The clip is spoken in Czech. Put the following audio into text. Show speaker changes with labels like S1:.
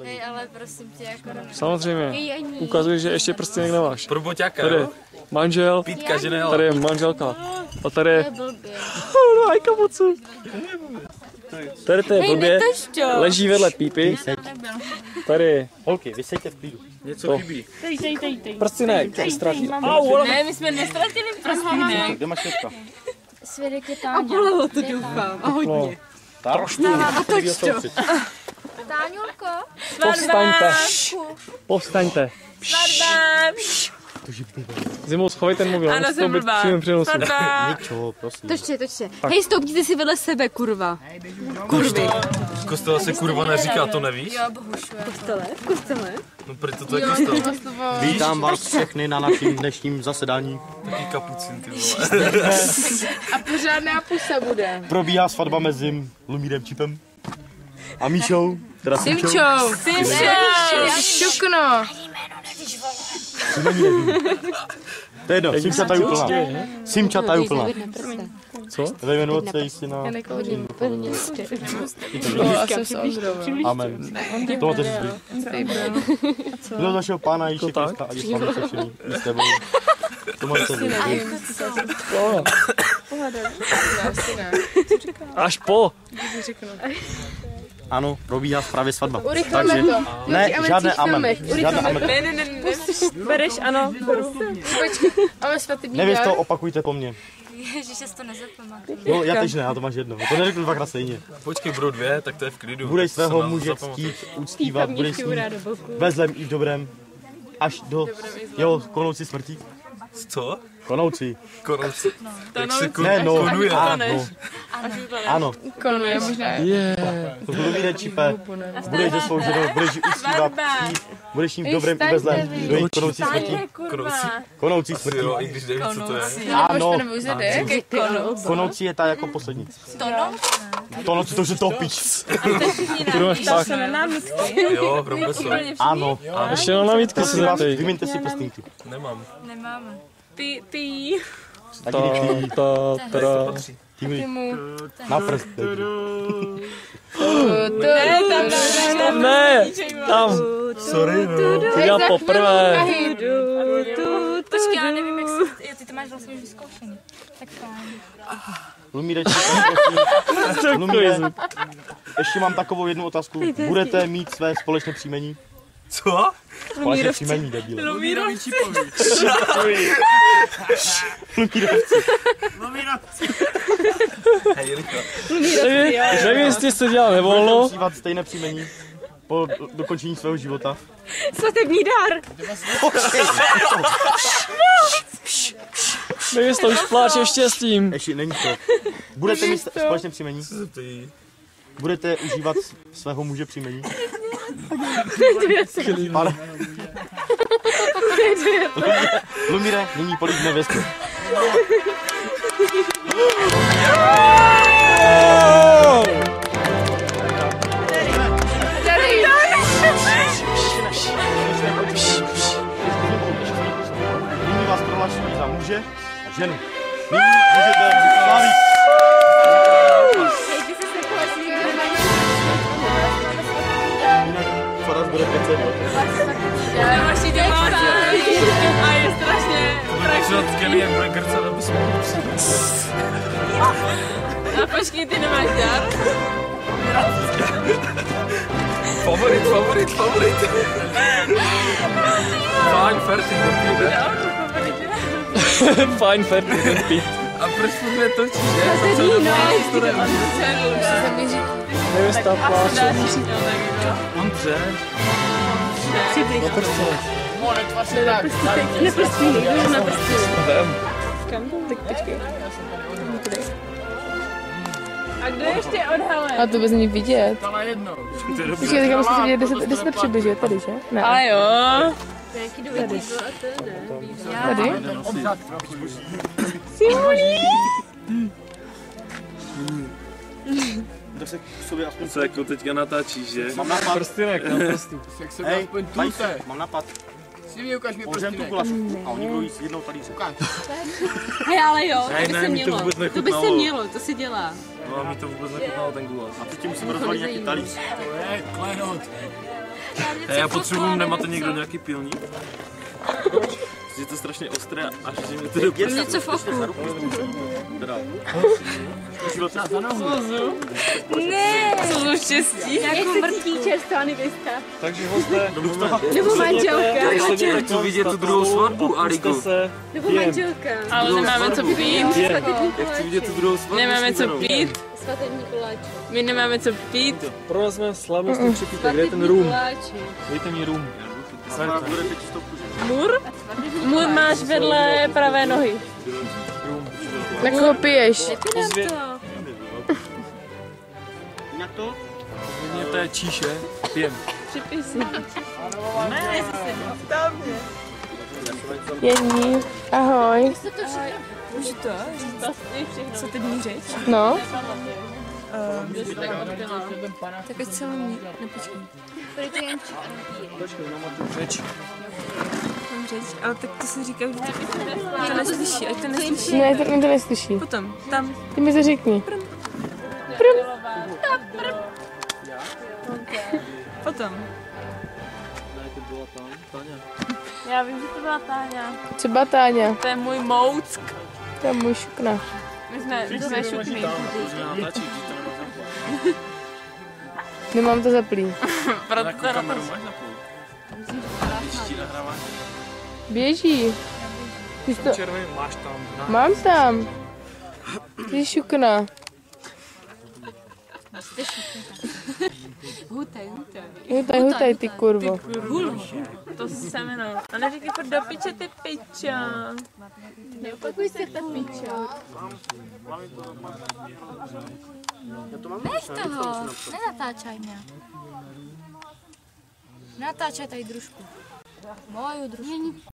S1: Hej, ale prosím tě, jako...
S2: Samozřejmě. Ukazuje, že ještě prsty někdo máš.
S3: Pro boťáka,
S2: tady je manžel,
S3: Pítka, že ne,
S2: tady je manželka. A tady je... No, kapucu. Tady to je blbě, leží vedle pípy. Tady.
S4: Holky, vysejte v klidu.
S3: Něco chybí.
S2: Prstinek, ztratí.
S1: Ne, my jsme nestratili prstinek.
S4: Kde máš štětka?
S1: Svědek je Táňa.
S5: A bolelo to, doufám. A hodně.
S2: Trošku.
S1: Táňulko.
S2: Povstaňte. Povstaňte.
S1: Svatba.
S2: Zimou, schovej ten mobil, musí to být v přímém přenosu.
S4: Ničo, prosím.
S5: Točte. Hej, stoupněte si vedle sebe, kurva. Kurvy.
S3: V kostele se kurva neříká, to nevíš?
S1: Jo, bohužel.
S5: V kostele?
S3: No proto to je kostel.
S4: Vítám vás všechny na našem dnešním zasedání.
S3: Taký kapucin, ty vole.
S5: A pořádná pusa bude.
S4: Probíhá svatba mezi Lumírem Čipem a Míšou, teda Simčou.
S5: Šukno.
S4: To je jedno, Simčata je úplná. Simčata je úplná.
S2: Co?
S4: Ve jménu Otce i Syna. Amen. To máte říct. Bylo našeho Pána Ježíše Krista a je s vámi se všemi i s tebou. To máte říct.
S2: Až po.
S4: Ano, probíhá právě svatba.
S5: Urychleme
S4: Takže
S5: to.
S4: ne, žádné amen. Žádné amen.
S5: Ne. Bereš, ano. Počkej, ale svatební
S4: Nevěř to, opakujte po mně.
S1: Ježiš, já si to nezapamatuju.
S4: No, já teď ne, já to máš jedno. To neřeknu dvakrát stejně.
S3: Počkej, budou dvě, tak to je v klidu.
S4: Budeš svého muže ctít, uctívat, budeš s ním ve zlém i v dobrém, až do jeho konoucí smrti.
S3: Co?
S4: Konoucí.
S3: Konoucí. Jak se
S4: Ne, no,
S3: konuje.
S4: ano.
S5: Konuje možná.
S4: Lumíre Čipe, budeš se svou ženou, budeš ji uctívat, ctít, budeš ním v dobrém i ve zlém, do jejich konoucí smrti. Konoucí smrti.
S3: Jo, i když nevíš, co to je.
S4: Ano, konoucí je ta jako poslední. Tonoucí to už je toho pič.
S2: Tu máš pak.
S3: Jo, profesor.
S4: Ano.
S2: Ještě jenom nabídky si zeptej.
S4: Vyměňte si prstinky.
S3: Nemám.
S1: Nemáme.
S5: Ty.
S4: Týmu. Na prst.
S2: Ne, tam.
S3: Sorry, no.
S2: To dělám poprvé.
S1: Počkej, já nevím, jak se... Jo, ty to máš vlastně už vyzkoušený. Tak fajn.
S4: Lumíre Čipe, prosím. Lumíre, ještě mám takovou jednu otázku. Budete mít své společné příjmení?
S3: Co?
S4: Společné příjmení, debíle.
S3: Lumírovci.
S4: Lumírovci.
S3: Hej, rychle.
S2: Nevím, jestli jste dělal nevolno.
S4: Budete užívat stejné příjmení po dokončení svého života.
S5: Svatební dar.
S2: Nevěsto už pláče štěstím.
S4: Ještě není to. Budete mít společné příjmení? Budete užívat svého muže příjmení? Lumíre, nyní polík nevěstu. Nyní vás prohlašují za muže a ženu. Nyní můžete slavit. Faraz bude 500.
S5: Vaši domácí. A je strašně.
S3: Šotky je bude grcat, aby jsme
S5: A počkej, ty nemáš dar?
S3: Favorit. Fajn, fertig,
S2: Fajn, fertig, ten pít.
S3: A proč furt točíš, ne?
S2: Nevěsta pláče.
S3: Ondře.
S2: Na prstě.
S5: Na prstí, jdu na prstí. Kam? Tak počkej. A kdo ještě odhalen? A to bez ní vidět. Počkej, tak já musím se vidět, kde se to přibližuje, tady, že? Ne. A jo. Tady. Tady? Simulí!
S4: Tak se k sobě aspoň
S3: Co jako teďka natáčíš, že?
S4: mám napad.
S2: Prstinek, na prstu.
S4: Hej, mám napad. Ohřem tu kulašku a oni budou jíst jednou talíře.
S5: Hej, ale jo,
S3: Ne,
S5: to by se mělo. To by se mělo, to se dělá.
S3: No a mi to vůbec nechutnalo ten guláš.
S4: A teď ti musím rozvalit nějaký talíř.
S3: Já potřebuji, nemáte někdo nějaký pilník? Je to strašně ostré, až že mě to dopadne.
S1: Něco v oku. Ne!
S5: Co štěstí.
S1: Jako mrtvý čerstvá nevěsta.
S2: Takže ho zde...
S1: Nebo manželka.
S3: Tak to vidět tu druhou svatbu, Ariku.
S1: Nebo manželka.
S5: Ale nemáme co pít.
S3: Já chci vidět tu druhou svatbu.
S5: Nemáme co pít.
S1: Svatební koláček.
S5: My nemáme co pít.
S2: Pro nás jsme slavnostní připítek, kde je ten rum? Dejte mi rum.
S5: Mur? Mur máš vedle pravé nohy. Na koho piješ?
S4: Jak to?
S2: To je číše, pijem.
S5: Připisy. Jení, ahoj.
S1: Už to? Svatební řeč?
S5: No.
S1: Tak ať se mě nepočkej.
S2: Řeč.
S1: Mám řeč, ale tak to se říká, že to neslyší, ať to neslyší.
S5: Ne, to neslyší.
S1: Potom, tam.
S5: Ty mi to řekni.
S1: Potom. Já vím, že to byla Táňa.
S5: Třeba Táňa.
S1: To je můj mouck.
S5: To je můj šukna.
S1: My jsme šukný.
S5: Nemám to zaplý.
S3: Jakou kameru máš na půl? Běží nahrávání.
S5: Běží. Ty jsi to...
S2: Červený máš tam.
S5: Mám tam. Ty jsi šukna. Hutaj, ty kurvo.
S1: To semeno. A neříkej furt do piče, ty pičo. Neopakuj se ta pičo. Nech toho, nenatáčaj mě. Natáčaj tady družku. Moju družku.